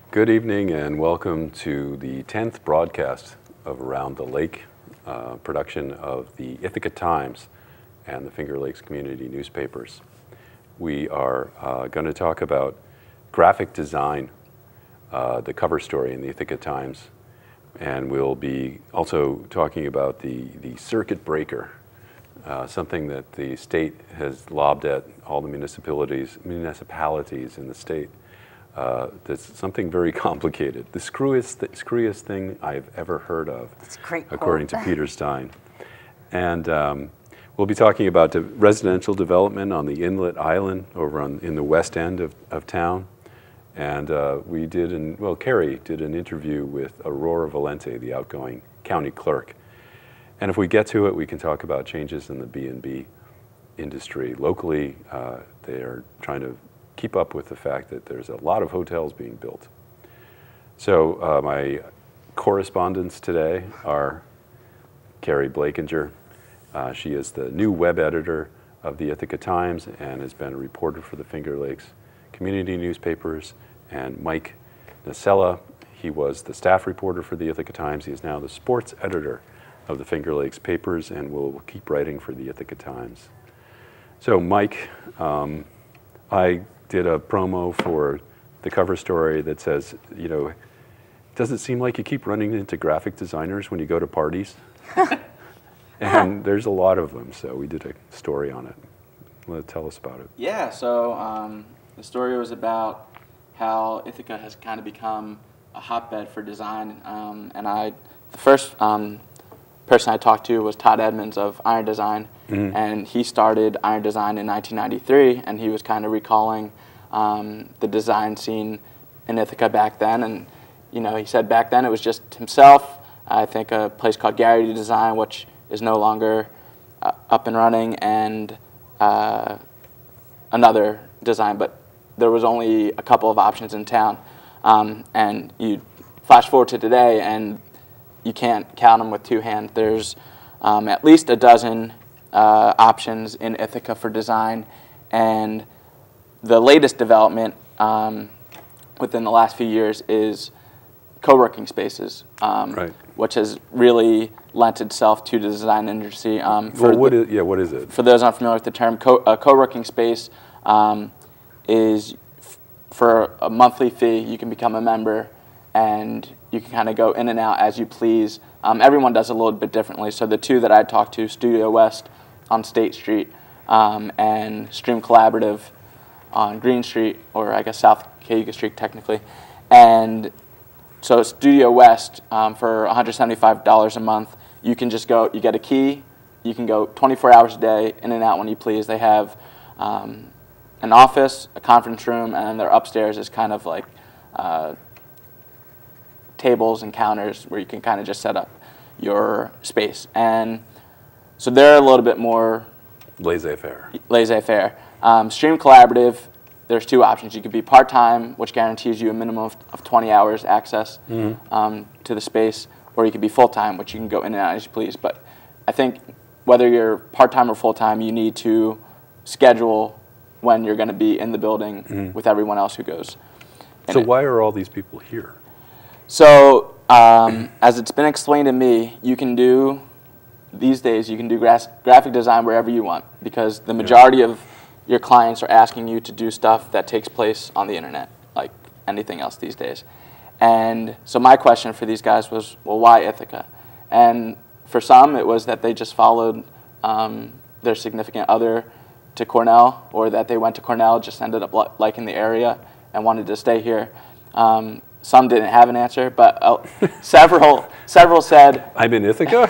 Good evening and welcome to the 10th broadcast of Around the Lake, production of the Ithaca Times and the Finger Lakes community newspapers. We are going to talk about graphic design, the cover story in the Ithaca Times, and we'll be also talking about the circuit breaker, something that the state has lobbed at all the municipalities in the state. That's something very complicated. The screwiest thing I've ever heard of, according to Peter Stein. And we'll be talking about the residential development on the Inlet Island over in the west end of town. And Keri did an interview with Aurora Valenti, the outgoing county clerk. And if we get to it, we can talk about changes in the B&B industry. Locally, they are trying to keep up with the fact that there's a lot of hotels being built. So my correspondents today are Keri Blakinger. She is the new web editor of the Ithaca Times and has been a reporter for the Finger Lakes community newspapers. And Mike Nocella, he was the staff reporter for the Ithaca Times. He is now the sports editor of the Finger Lakes papers and will keep writing for the Ithaca Times. So Mike, I did a promo for the cover story that says, you know, does it seem like you keep running into graphic designers when you go to parties? And there's a lot of them, so we did a story on it. Tell us about it. Yeah, so the story was about how Ithaca has kind of become a hotbed for design, the first person I talked to was Todd Edmonds of Iron Design, and he started Iron Design in 1993, and he was kind of recalling the design scene in Ithaca back then. And you know, he said back then it was just himself, I think a place called Garrity Design, which is no longer up and running, and another design, but there was only a couple of options in town. And you flash forward to today, and you can't count them with two hands. There's at least a dozen options in Ithaca for design, and the latest development within the last few years is co-working spaces, which has really lent itself to the design industry. What is it? For those unfamiliar with the term, co-working space is for a monthly fee. You can become a member, and you can kind of go in and out as you please. Everyone does it a little bit differently. So the two that I talked to, Studio West on State Street and Stream Collaborative on Green Street, or I guess South Cayuga Street technically. And so Studio West, for $175 a month, you can just go, you get a key, you can go 24 hours a day, in and out when you please. They have an office, a conference room, and their upstairs is kind of like tables and counters where you can kind of just set up your space. And so they're a little bit more laissez-faire. Stream Collaborative, there's two options. You could be part-time, which guarantees you a minimum of 20 hours access to the space, or you could be full-time, which you can go in and out as you please. But I think whether you're part-time or full-time, you need to schedule when you're going to be in the building with everyone else who goes. So why are all these people here? So as it's been explained to me, you can do, these days, you can do graphic design wherever you want, because the majority of your clients are asking you to do stuff that takes place on the internet, like anything else these days. And so my question for these guys was, well, why Ithaca? And for some, it was that they just followed their significant other to Cornell, or that they went to Cornell, just ended up liking the area and wanted to stay here. Some didn't have an answer, but several said, I'm in Ithaca?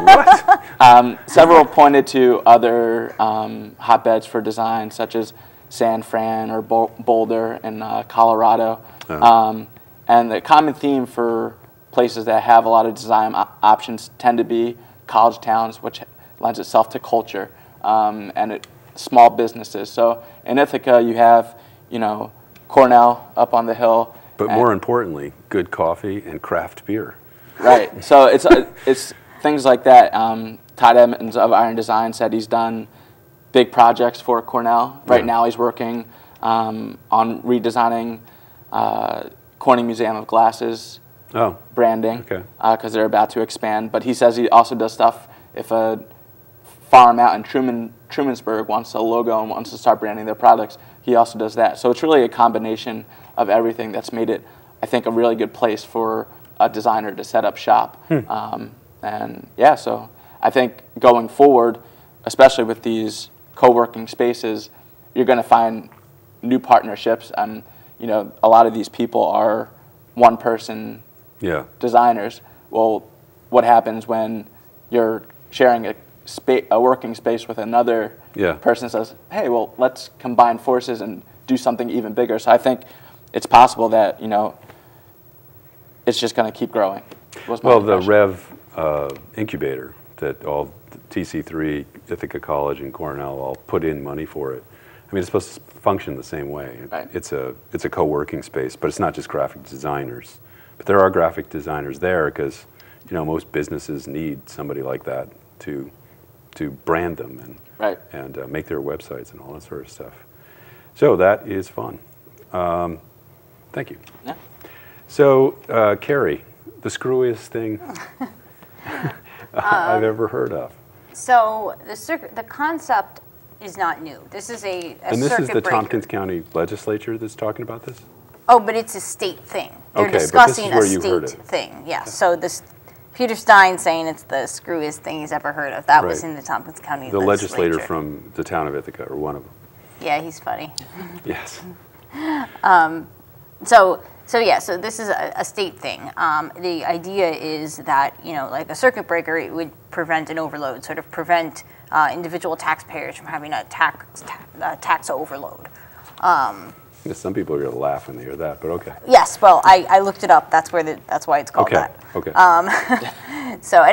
What? Several pointed to other hotbeds for design, such as San Fran or Boulder in Colorado. Oh. And the common theme for places that have a lot of design options tend to be college towns, which lends itself to culture, and small businesses. So in Ithaca, you have, Cornell up on the hill. But more importantly, good coffee and craft beer. Right. So it's things like that. Todd Edmonds of Iron Design said he's done big projects for Cornell. Right now he's working on redesigning Corning Museum of Glasses branding because they're about to expand. But he says he also does stuff if a farm out in Trumansburg wants a logo and wants to start branding their products, he also does that. So it's really a combination of everything that's made it, I think, a really good place for a designer to set up shop. And yeah, so I think going forward, especially with these co-working spaces, you're going to find new partnerships. And a lot of these people are one-person designers. Well, what happens when you're sharing a working space with another person? Says, hey, well, let's combine forces and do something even bigger. So I think it's possible that it's just going to keep growing. Well, the Rev incubator that all TC3, Ithaca College, and Cornell all put in money for it. I mean, it's supposed to function the same way. Right. It's a co-working space, but it's not just graphic designers. But there are graphic designers there because most businesses need somebody like that to brand them and make their websites and all that sort of stuff. So that is fun. Thank you. Yeah. So, Keri, the screwiest thing I've ever heard of. So the concept is not new. This is a and this is the breaker. Tompkins County Legislature that's talking about this? Oh, but it's a state thing. They're Okay, discussing but this is where a state thing. Yeah. So this Peter Stein saying it's the screwiest thing he's ever heard of. That was in the Tompkins County The legislator Legislature. from the town of Ithaca, or one of them. Yeah, he's funny. Yes. So this is a state thing. The idea is that, like a circuit breaker, it would prevent an overload, sort of prevent individual taxpayers from having a tax overload. Some people are going to laugh when they hear that, but okay. Yes, well, I looked it up. That's why it's called that. Okay. So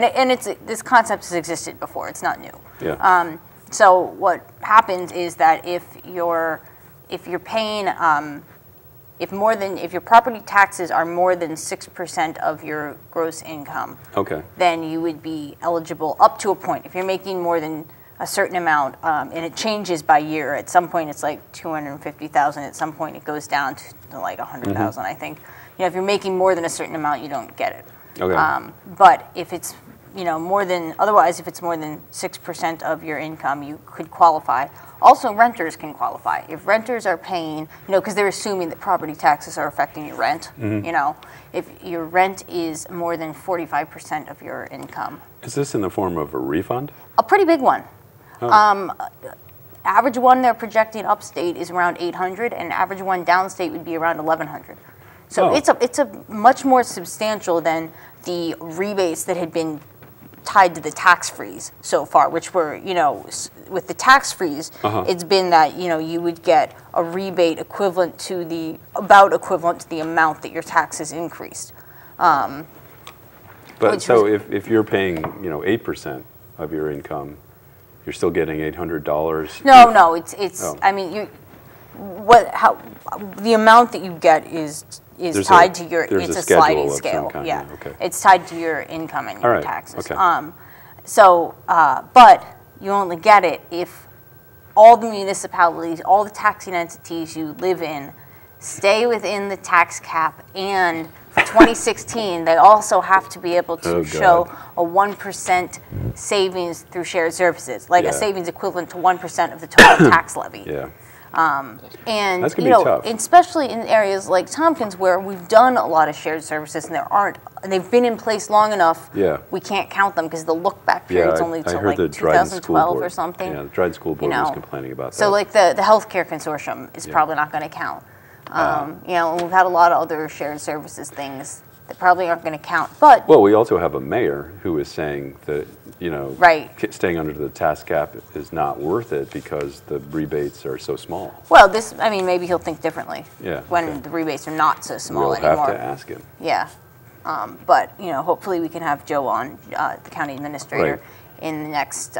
this concept has existed before. It's not new. Yeah. So what happens is that if you're paying if your property taxes are more than 6% of your gross income, then you would be eligible up to a point. If you're making more than a certain amount, and it changes by year. At some point, it's like $250,000. At some point, it goes down to like $100,000. I think. If you're making more than a certain amount, you don't get it. Okay. But if it's if it's more than 6% of your income, you could qualify. Also, renters can qualify. If renters are paying, because they're assuming that property taxes are affecting your rent, if your rent is more than 45% of your income. Is this in the form of a refund? A pretty big one. Average one they're projecting upstate is around $800, and average one downstate would be around $1,100. So it's a much more substantial than the rebates that had been tied to the tax freeze so far, which were, with the tax freeze, it's been that, you would get a rebate equivalent to the amount that your taxes increased. But so if you're paying, 8% of your income, you're still getting $800? No, I mean, the amount that you get is tied to your, it's a sliding scale. Yeah, it's tied to your income and your taxes. But you only get it if all the municipalities, all the taxing entities you live in stay within the tax cap, and for 2016, they also have to be able to show a 1% savings through shared services, like a savings equivalent to 1% of the total tax levy. And that's gonna be tough. Especially in areas like Tompkins, where we've done a lot of shared services, and they've been in place long enough. We can't count them because the look-back period is only until like 2012 or something. Yeah, the Dryden School Board was complaining about that. So like the healthcare consortium is probably not going to count. And we've had a lot of other shared services things that probably aren't going to count. But well, we also have a mayor who is saying that, right. staying under the tax cap is not worth it because the rebates are so small. Well, maybe he'll think differently. Yeah. When the rebates are not so small We'll anymore. have to ask him. Yeah. But, hopefully we can have Joe on, the county administrator, Right. in the next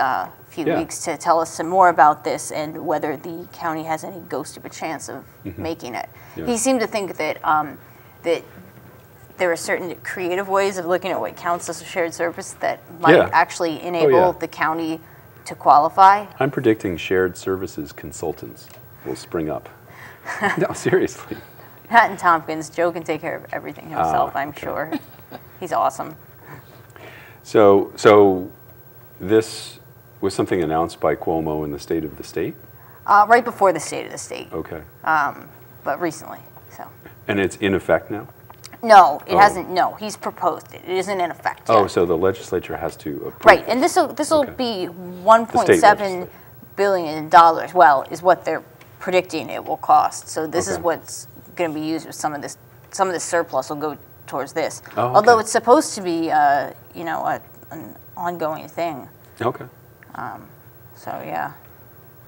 few weeks to tell us some more about this and whether the county has any ghost of a chance of making it. Yeah. He seemed to think that that there are certain creative ways of looking at what counts as a shared service that might actually enable the county to qualify. I'm predicting shared services consultants will spring up. No, seriously. Pat and Tompkins, Joe can take care of everything himself, I'm sure. He's awesome. So this was something announced by Cuomo in the State of the State? Right before the State of the State. Okay. But recently, so. And it's in effect now? No, it hasn't. No, he's proposed it. It isn't in effect yet. Oh, so the legislature has to approve right, it. and this will Okay. be The state $1.7 legislature. billion. Well, is what they're predicting it will cost. So this is Okay. what's going to be used with some of this. Some of the surplus will go towards this. Oh, okay. Although it's supposed to be, an ongoing thing. Okay. So yeah.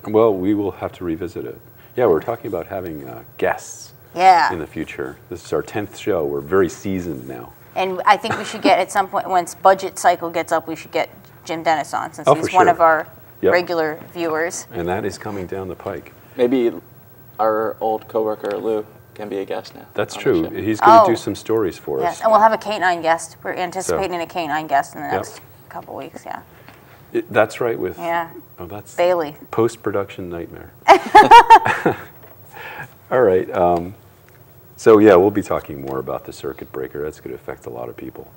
Well, we will have to revisit it. Yeah, we're talking about having guests Yeah. in the future. This is our 10th show. We're very seasoned now. And I think we should get, at some point, once budget cycle gets up, we should get Jim Dennis on, since Oh, he's for one sure. of our Yep. regular viewers. And that is coming down the pike. Maybe our old coworker Lou can be a guest now. That's on the true. show. He's going to Oh. do some stories for Yes, us. and we'll have a canine guest. We're anticipating a canine guest in the Yep. next couple weeks, yeah. That's right with... Yeah, Oh, that's Bailey. post-production nightmare. All right. So, yeah, we'll be talking more about the circuit breaker. That's going to affect a lot of people.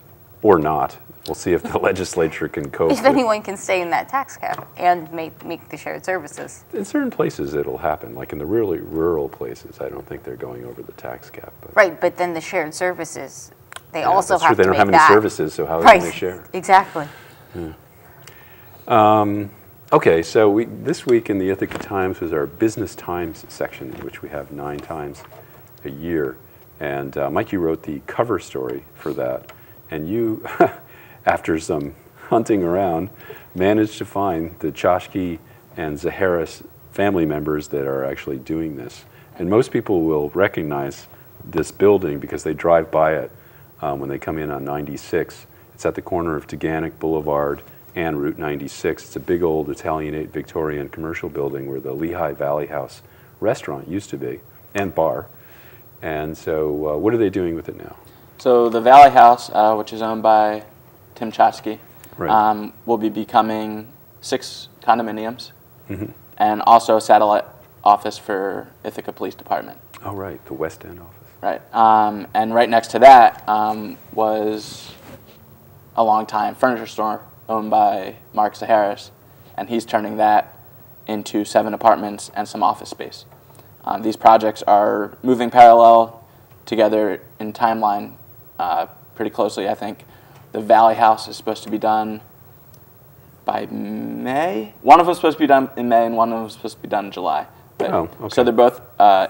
Or not. We'll see if the legislature can cope If with. anyone can stay in that tax cap and make the shared services. In certain places, it'll happen. Like in the really rural places, I don't think they're going over the tax cap. But Right, but then the shared services, they yeah, also that's true. have They to don't make have any that. services, so how Right, can they share? exactly. Okay, so this week in the Ithaca Times was our Business Times section, which we have 9 times a year. And Mike, you wrote the cover story for that. And you, after some hunting around, managed to find the Chashki and Zaharis family members that are actually doing this. And most people will recognize this building because they drive by it when they come in on 96. It's at the corner of Taganic Boulevard and Route 96. It's a big old Italianate Victorian commercial building where the Lehigh Valley House restaurant used to be, and bar. And so what are they doing with it now? So the Valley House, which is owned by Tim Chatsky, Right. will be becoming 6 condominiums and also a satellite office for Ithaca Police Department. Oh, right, the West End office. Right. And right next to that was a long-time furniture store owned by Mark Zaharis, and he's turning that into 7 apartments and some office space. These projects are moving parallel together in timeline pretty closely. I think the Valley House is supposed to be done by May. One of them is supposed to be done in May, and one of them is supposed to be done in July. But, Oh, okay. So they're both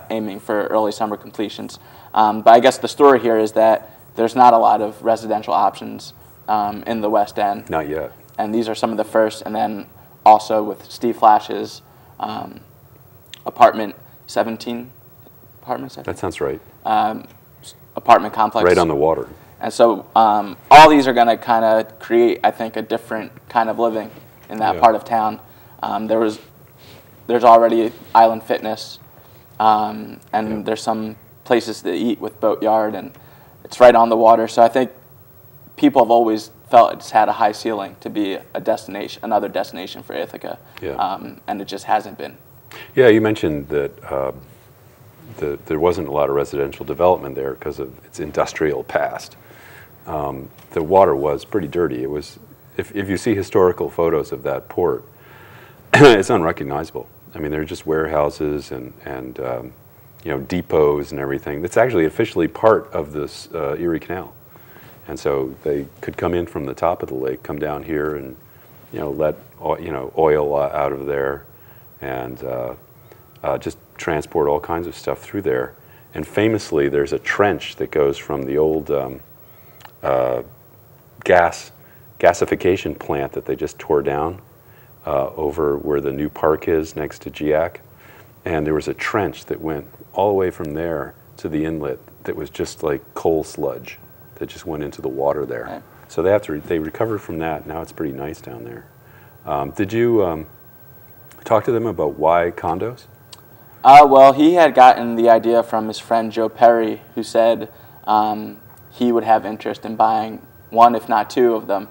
aiming for early summer completions. But I guess the story here is that there's not a lot of residential options in the West End. Not yet. And these are some of the first, and then also with Steve Flash's apartment 17, That sounds right. apartment complex. Right on the water. And so all these are going to kind of create, I think, a different kind of living in that Yeah. part of town. There's already Island Fitness, and there's some places to eat with Boatyard, and it's right on the water. So I think people have always felt it's had a high ceiling to be a destination, another destination for Ithaca, Yeah. and it just hasn't been. Yeah, you mentioned that there wasn't a lot of residential development there because of its industrial past. The water was pretty dirty. It was, if you see historical photos of that port, it's unrecognizable. I mean, they're just warehouses and depots and everything. It's actually officially part of this Erie Canal. And so they could come in from the top of the lake, come down here and, let oil out of there and just transport all kinds of stuff through there. And famously, there's a trench that goes from the old gasification plant that they just tore down over where the new park is next to GIAC. And there was a trench that went all the way from there to the inlet that was just like coal sludge that just went into the water there. Right. So they recovered from that. Now it's pretty nice down there. Did you talk to them about why condos? Well, he had gotten the idea from his friend Joe Perry, who said he would have interest in buying one, if not two of them.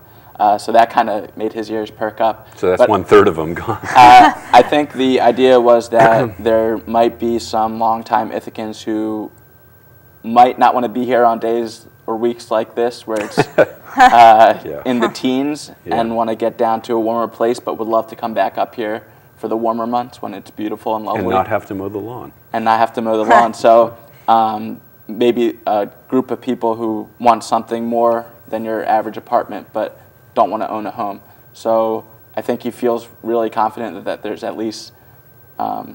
So that kind of made his ears perk up. So that's 1/3 of them gone. I think the idea was that there might be some longtime Ithacans who might not want to be here on days or weeks like this, where it's in the teens, and want to get down to a warmer place, but would love to come back up here for the warmer months when it's beautiful and lovely. And not have to mow the lawn. And not have to mow the lawn. So maybe a group of people who want something more than your average apartment, but don't want to own a home. So I think he feels really confident that there's at least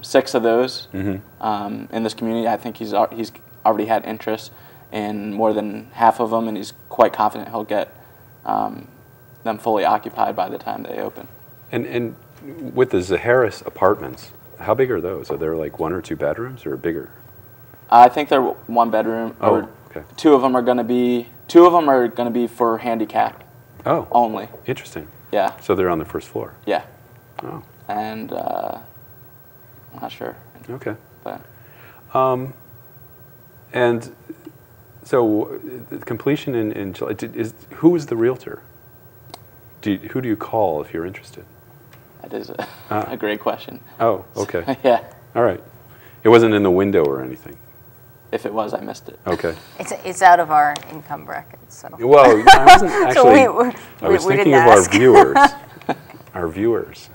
6 of those in this community. I think he's already had interest in more than half of them, and he's quite confident he'll get them fully occupied by the time they open. And with the Zaharis apartments, how big are those? Are there like 1 or 2 bedrooms or bigger? I think they're 1 bedroom. Oh, okay. 2 of them are going to be for handicap. Oh, only. Interesting. Yeah. So they're on the first floor. Yeah. Oh. And I'm not sure. Okay. But and so the completion in July. Who is the realtor? Who do you call if you're interested? that is a great question. Oh, okay. Yeah. All right. It wasn't in the window or anything. If it was, I missed it. Okay. It's out of our income bracket, so. Well, I wasn't actually. I was we thinking didn't of our ask. viewers. Our viewers.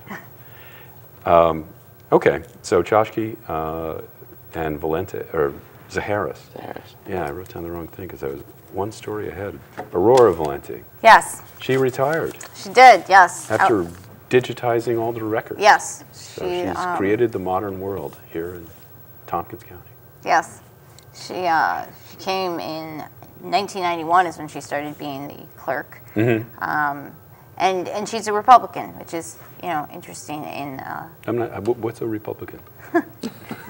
Okay. So Chashki and Valenti or Zaharis. Zaharis. Yeah, I wrote down the wrong thing because I was 1 story ahead. Aurora Valenti. Yes, She retired she did, yes. after digitizing all the records. Yes. So she's created the modern world here in Tompkins County. Yes. She came in 1991 is when she started being the clerk. And she's a Republican, which is, interesting in... I'm not. What's a Republican?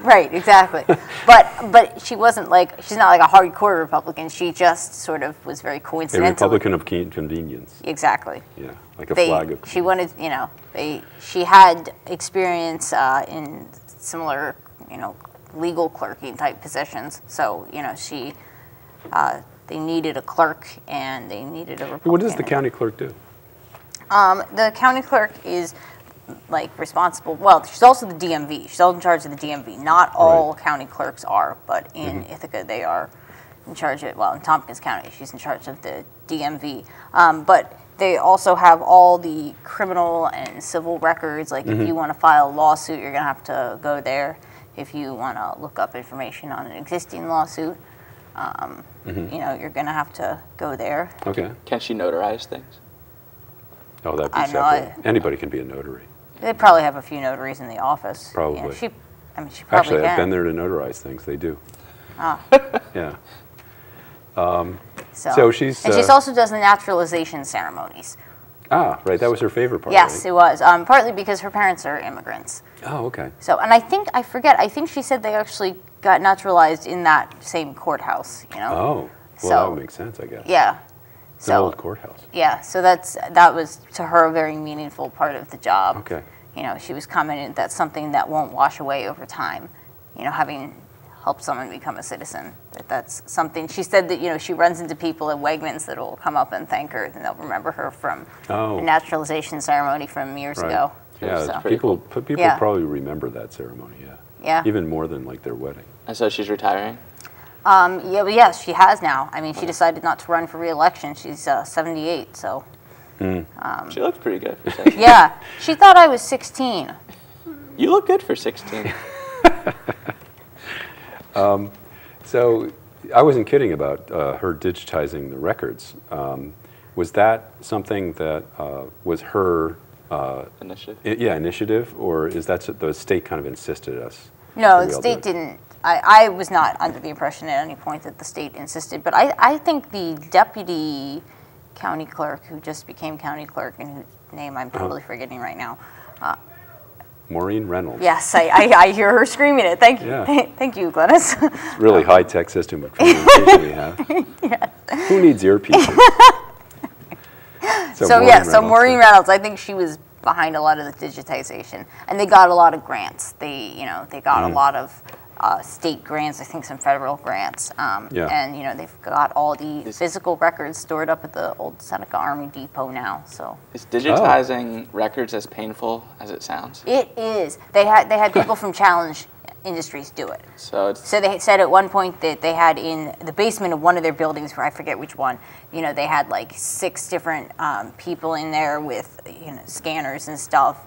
Right, exactly. but she's not like a hardcore Republican. She just sort of was very A coincidental. Republican of convenience. Exactly. Yeah, like a flag of. She wanted, she had experience in similar, legal clerking type positions. So, they needed a clerk and they needed a Republican. What does the county clerk do? The county clerk is responsible. Well, she's also the DMV. She's all in charge of the DMV. Not all county clerks are, but in Ithaca they are in charge of. Well, in Tompkins County, she's in charge of the DMV. But they also have all the criminal and civil records. Like if you want to file a lawsuit, you're gonna have to go there. If you want to look up information on an existing lawsuit, you're gonna have to go there. Okay. Can she notarize things? Oh, that'd be I know, separate. Anybody can be a notary. They probably have a few notaries in the office. Probably. She probably Actually, can. I've been there to notarize things. They do. Ah. Yeah. So So she's. And she also does the naturalization ceremonies. Ah, right. That was her favorite part. Yes, right? it was. Partly because her parents are immigrants. Oh, okay. So, and I think she said they actually got naturalized in that same courthouse, Oh, well, that would make sense, I guess. Yeah. It's an old courthouse. Yeah, so that was to her a very meaningful part of the job. Okay. She was commenting that's something that won't wash away over time. Having helped someone become a citizen, that's something. She said that she runs into people at Wegmans that will come up and thank her, and they'll remember her from the naturalization ceremony from years ago. Yeah, So. people probably remember that ceremony. Yeah. Yeah. Even more than their wedding. And so she's retiring? Yes, she has now. I mean, she decided not to run for re-election. She's 78, so. She looks pretty good for 16. Yeah, she thought I was 16. You look good for 16. So I wasn't kidding about her digitizing the records. Was that something that was her Initiative? initiative, or is that the state kind of insisted us? No, to the be able state to- didn't I was not under the impression at any point that the state insisted, but I think the deputy county clerk who just became county clerk and whose name I'm totally forgetting right now. Maureen Reynolds. Yes, I hear her screaming it. Thank you. Yeah. Thank you, Glennis. It's really high-tech system of communication we have. Yes. Who needs earpieces? So Maureen Reynolds, I think she was behind a lot of the digitization, and they got a lot of grants. They got a lot of state grants, I think some federal grants, and they've got all the physical records stored up at the old Seneca Army Depot now. So is digitizing records as painful as it sounds? It is. They had people from Challenge Industries do it. So they said at one point that they had in the basement of one of their buildings, where I forget which one, they had like 6 different people in there with scanners and stuff.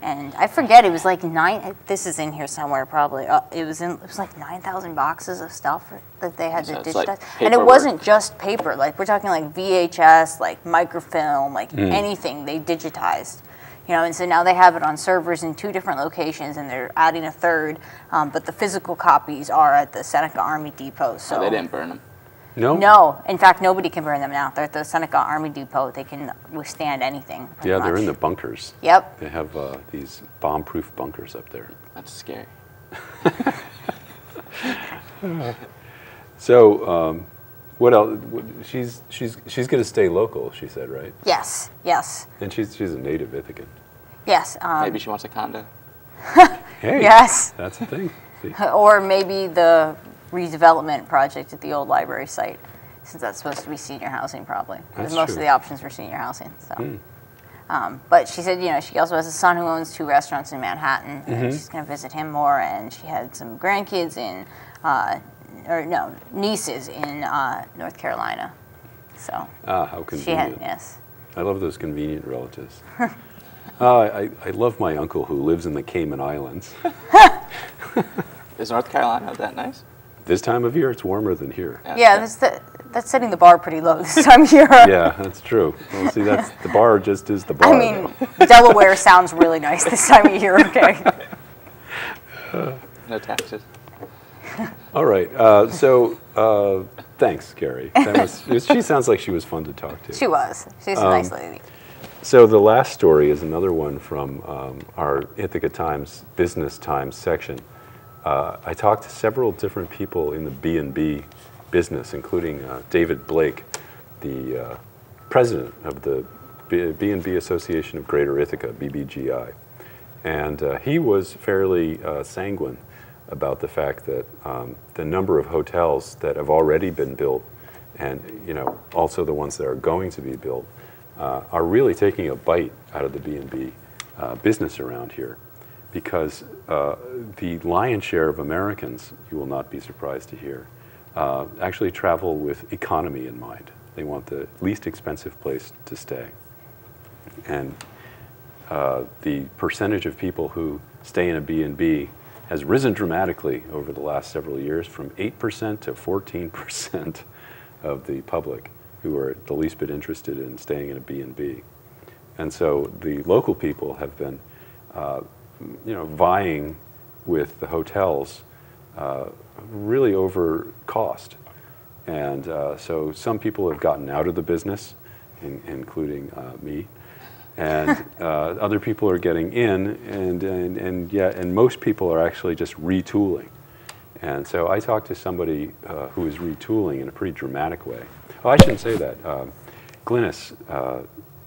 And I forget, it was like 9. This is in here somewhere probably. It was like 9,000 boxes of stuff that they had to digitize, like and it wasn't just paper. Like we're talking like VHS, like microfilm, like anything they digitized. And so now they have it on servers in 2 different locations, and they're adding a 3rd. But the physical copies are at the Seneca Army Depot. So they didn't burn them. No? No. In fact, nobody can burn them now. They're at the Seneca Army Depot. They can withstand anything. Yeah, they're in the bunkers. Yep. They have these bomb-proof bunkers up there. That's scary. So, what else? She's going to stay local, she said, right? Yes. Yes. And she's a native Ithacan. Yes. Maybe she wants a condo. Hey. Yes. That's a thing. See? Or maybe the redevelopment project at the old library site, since that's supposed to be senior housing probably. Because most of the options were senior housing. So, but she said, she also has a son who owns 2 restaurants in Manhattan, and she's going to visit him more. And she had some grandkids nieces in North Carolina. So how convenient. Yes. I love those convenient relatives. I love my uncle who lives in the Cayman Islands. Is North Carolina that nice? This time of year, it's warmer than here. Yeah, that's setting the bar pretty low this time of year. Yeah, that's true. Well, see, the bar just is the bar. I mean, Delaware sounds really nice this time of year, okay? No taxes. All right. Thanks, Keri. She sounds like she was fun to talk to. She was. She's a nice lady. So the last story is another one from our Ithaca Times Business Times section. I talked to several different people in the B&B business, including David Blake, the president of the B&B Association of Greater Ithaca, BBGI. And he was fairly sanguine about the fact that the number of hotels that have already been built, and also the ones that are going to be built, are really taking a bite out of the B&B business around here, because the lion's share of Americans, you will not be surprised to hear, actually travel with economy in mind. They want the least expensive place to stay. And the percentage of people who stay in a B&B has risen dramatically over the last several years, from 8% to 14% of the public who are the least bit interested in staying in a B&B. And so the local people have been vying with the hotels really over cost. And so some people have gotten out of the business, including me. And other people are getting in, and most people are actually just retooling. And so I talked to somebody who is retooling in a pretty dramatic way. Oh, I shouldn't say that. Glynis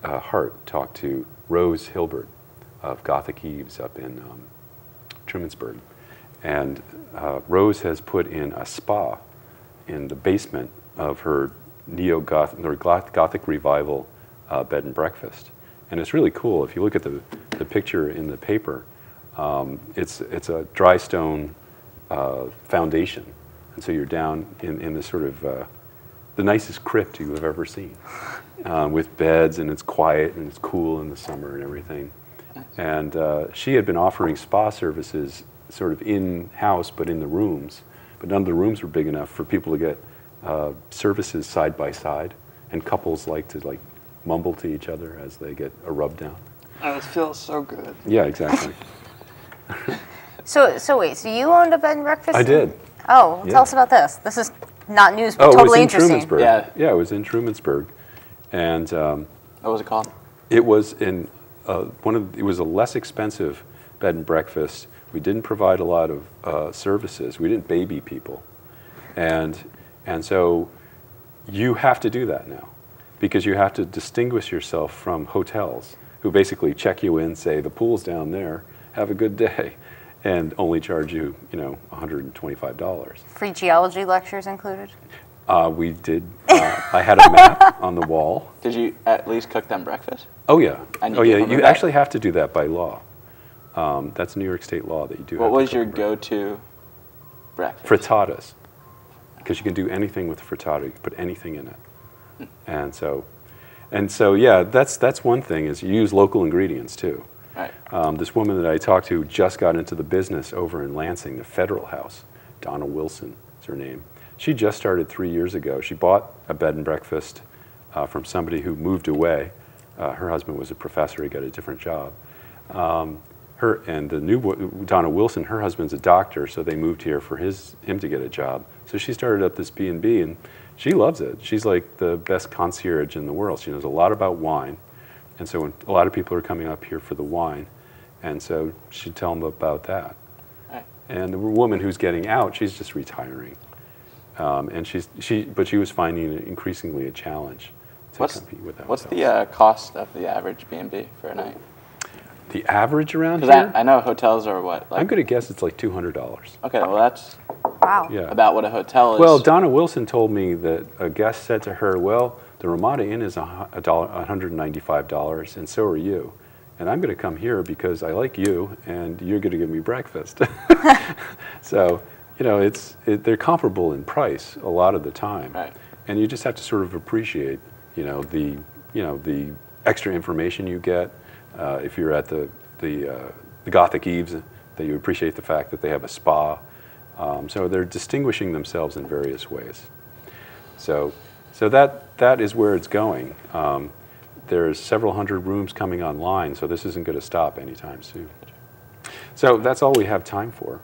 Hart talked to Rose Hilbert of Gothic Eaves up in Trumansburg. And Rose has put in a spa in the basement of her Gothic Revival bed and breakfast. And it's really cool. If you look at the picture in the paper, it's a dry stone foundation. And so you're down in this sort of the nicest crypt you have ever seen, with beds, and it's quiet and it's cool in the summer and everything. And she had been offering spa services sort of in-house, but in the rooms. But none of the rooms were big enough for people to get services side by side. And couples like to mumble to each other as they get a rub down. Oh, it feels so good. Yeah, exactly. So wait, so you owned a bed and breakfast? I did. Oh, well, Yeah. tell us about this. This is not news, but Oh, totally it was in interesting. Trumansburg. Yeah. It was in Trumansburg, and What was it called? it was in it was a less expensive bed and breakfast. We didn't provide a lot of services. We didn't baby people, and so you have to do that now, because you have to distinguish yourself from hotels who basically check you in, say the pool's down there, have a good day, and only charge you, $125. Free geology lectures included? We did. I had a map on the wall. Did you at least cook them breakfast? Oh yeah. And Oh you yeah. gave them You a actually have to do that by law. That's New York State law that you do. What have to was cook your a breakfast. go-to breakfast? Frittatas, because you can do anything with a frittata. You can put anything in it, and so yeah, that's one thing, is you use local ingredients too. Right. This woman that I talked to just got into the business over in Lansing, the Federal House. Donna Wilson is her name. She just started 3 years ago. She bought a bed and breakfast from somebody who moved away. Her husband was a professor. He got a different job. The new Donna Wilson, her husband's a doctor, so they moved here for him to get a job. So she started up this B&B, and she loves it. She's like the best concierge in the world. She knows a lot about wine. And so when a lot of people are coming up here for the wine, and so she'd tell them about that. Right. And the woman who's getting out, she's just retiring. And but she was finding it increasingly a challenge to compete with that. What's the cost of the average B&B for a night? The average around Because here? I know hotels are what? I'm going to guess it's like $200. Okay, well that's Wow. Yeah. about what a hotel is. Well, Donna Wilson told me that a guest said to her, well, the Ramada Inn is $195, and so are you. And I'm going to come here because I like you, and you're going to give me breakfast. So, they're comparable in price a lot of the time. Right. And you just have to sort of appreciate, the extra information you get. If you're at the Gothic Eaves, that you appreciate the fact that they have a spa. So they're distinguishing themselves in various ways. So that is where it's going. There's several hundred rooms coming online, so this isn't going to stop anytime soon. So that's all we have time for.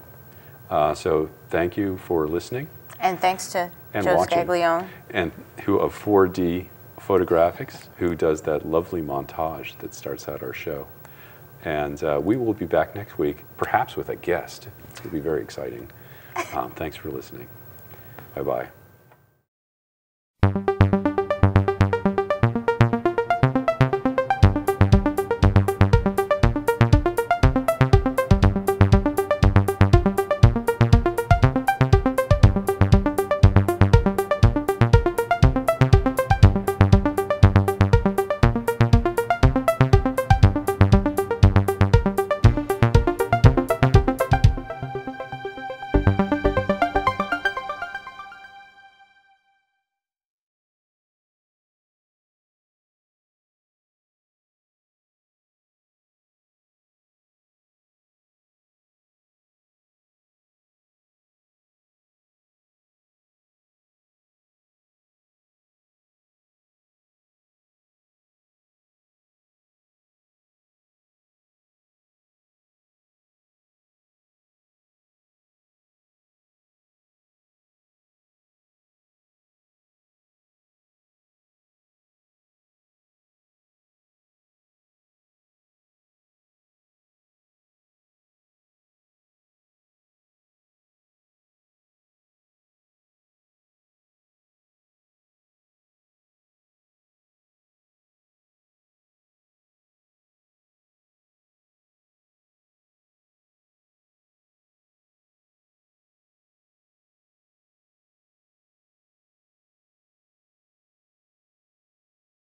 So thank you for listening. And thanks to And Joe watching. Scaglione. And who of 4D Photographics, who does that lovely montage that starts out our show. And we will be back next week, perhaps with a guest. It'll be very exciting. Thanks for listening. Bye-bye.